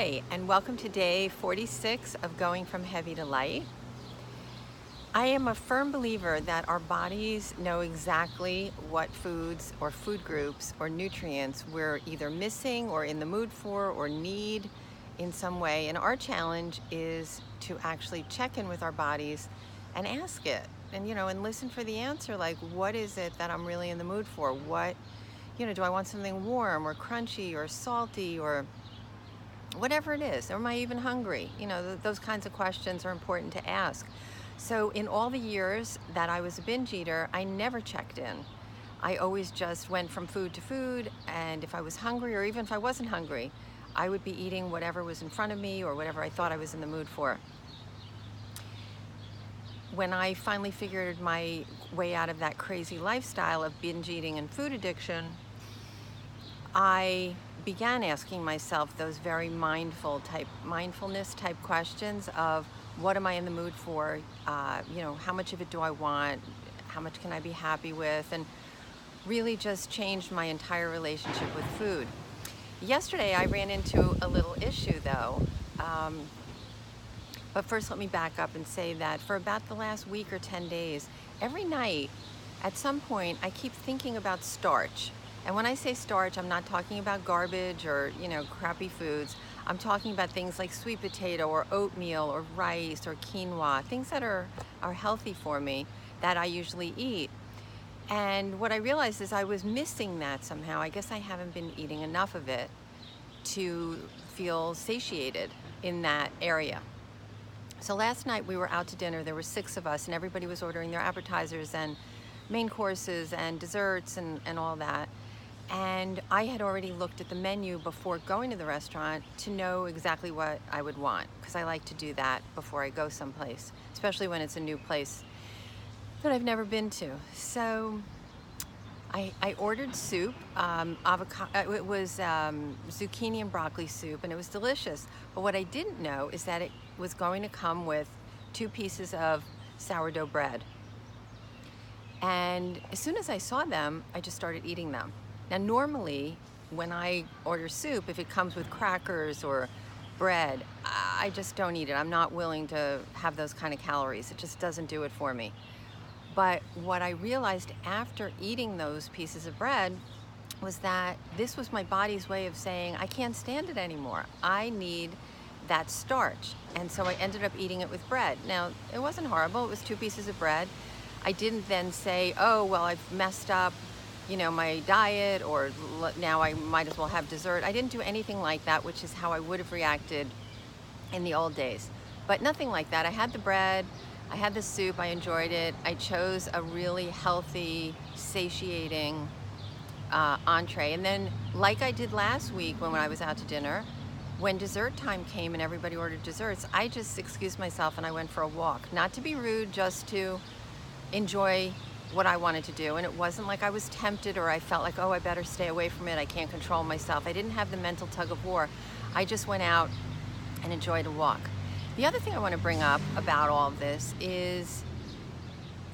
Hi, and welcome to day 46 of Going from Heavy to Light. I am a firm believer that our bodies know exactly what foods or food groups or nutrients we're either missing or in the mood for or need in some way. And our challenge is to actually check in with our bodies and ask it and listen for the answer. Like, what is it that I'm really in the mood for? Do I want something warm or crunchy or salty or whatever it is, or am I even hungry? Those kinds of questions are important to ask. So in all the years that I was a binge eater, I never checked in. I always just went from food to food, and if I was hungry or even if I wasn't hungry, I would be eating whatever was in front of me or whatever I thought I was in the mood for. When I finally figured my way out of that crazy lifestyle of binge eating and food addiction, I began asking myself those very mindfulness type questions of what am I in the mood for? How much of it do I want? How much can I be happy with? And really just changed my entire relationship with food. Yesterday, I ran into a little issue though. But first, let me back up and say that for about the last week or 10 days, every night, at some point, I keep thinking about starch. And when I say starch, I'm not talking about garbage or, crappy foods. I'm talking about things like sweet potato or oatmeal or rice or quinoa, things that are healthy for me that I usually eat. And what I realized is I was missing that somehow. I guess I haven't been eating enough of it to feel satiated in that area. So last night we were out to dinner. There were 6 of us, and everybody was ordering their appetizers and main courses and desserts and all that. And I had already looked at the menu before going to the restaurant to know exactly what I would want, because I like to do that before I go someplace, especially when it's a new place that I've never been to. So I ordered soup, avocado. It was zucchini and broccoli soup, and it was delicious. But what I didn't know is that it was going to come with 2 pieces of sourdough bread. And as soon as I saw them, I just started eating them. Now, normally, when I order soup, if it comes with crackers or bread, I just don't eat it. I'm not willing to have those kind of calories. It just doesn't do it for me. But what I realized after eating those pieces of bread was that this was my body's way of saying, I can't stand it anymore. I need that starch. And so I ended up eating it with bread. Now, it wasn't horrible. It was 2 pieces of bread. I didn't then say, oh, well, I've messed up, my diet, or now I might as well have dessert. I didn't do anything like that, which is how I would have reacted in the old days. But nothing like that. I had the bread. I had the soup, I enjoyed it. I chose a really healthy, satiating entree. And then, like I did last week when I was out to dinner, when dessert time came and everybody ordered desserts, I just excused myself and I went for a walk. Not to be rude, just to enjoy what I wanted to do. And it wasn't like I was tempted or I felt like, oh, I better stay away from it. I can't control myself. I didn't have the mental tug of war. I just went out and enjoyed a walk. The other thing I want to bring up about all of this is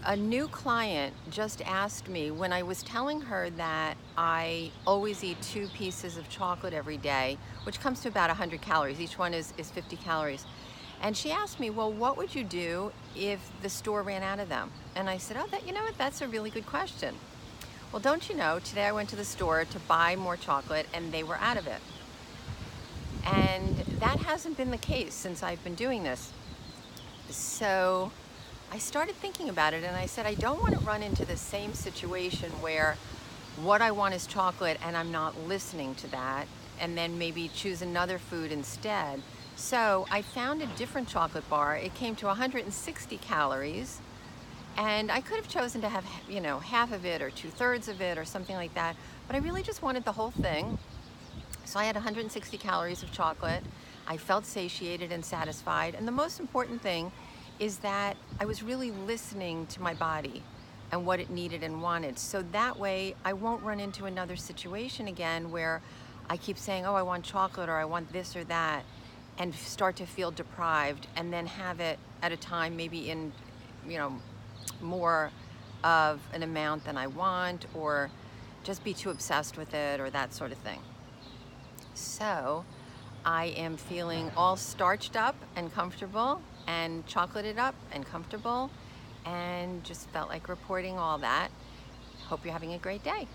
a new client just asked me, when I was telling her that I always eat 2 pieces of chocolate every day, which comes to about 100 calories. Each one is 50 calories. And she asked me, well, what would you do if the store ran out of them? And I said, oh, that's a really good question. Well, don't you know, today I went to the store to buy more chocolate and they were out of it. And that hasn't been the case since I've been doing this. So I started thinking about it and I said, I don't want to run into the same situation where what I want is chocolate and I'm not listening to that, and then maybe choose another food instead. So I found a different chocolate bar. It came to 160 calories, and I could have chosen to have, half of it or 2/3 of it or something like that, but I really just wanted the whole thing. So I had 160 calories of chocolate. I felt satiated and satisfied. And the most important thing is that I was really listening to my body and what it needed and wanted. So that way I won't run into another situation again where I keep saying, oh, I want chocolate or I want this or that, and start to feel deprived and then have it at a time maybe in, more of an amount than I want, or just be too obsessed with it or that sort of thing. So I am feeling all starched up and comfortable and chocolated up and comfortable, and just felt like reporting all that. Hope you're having a great day.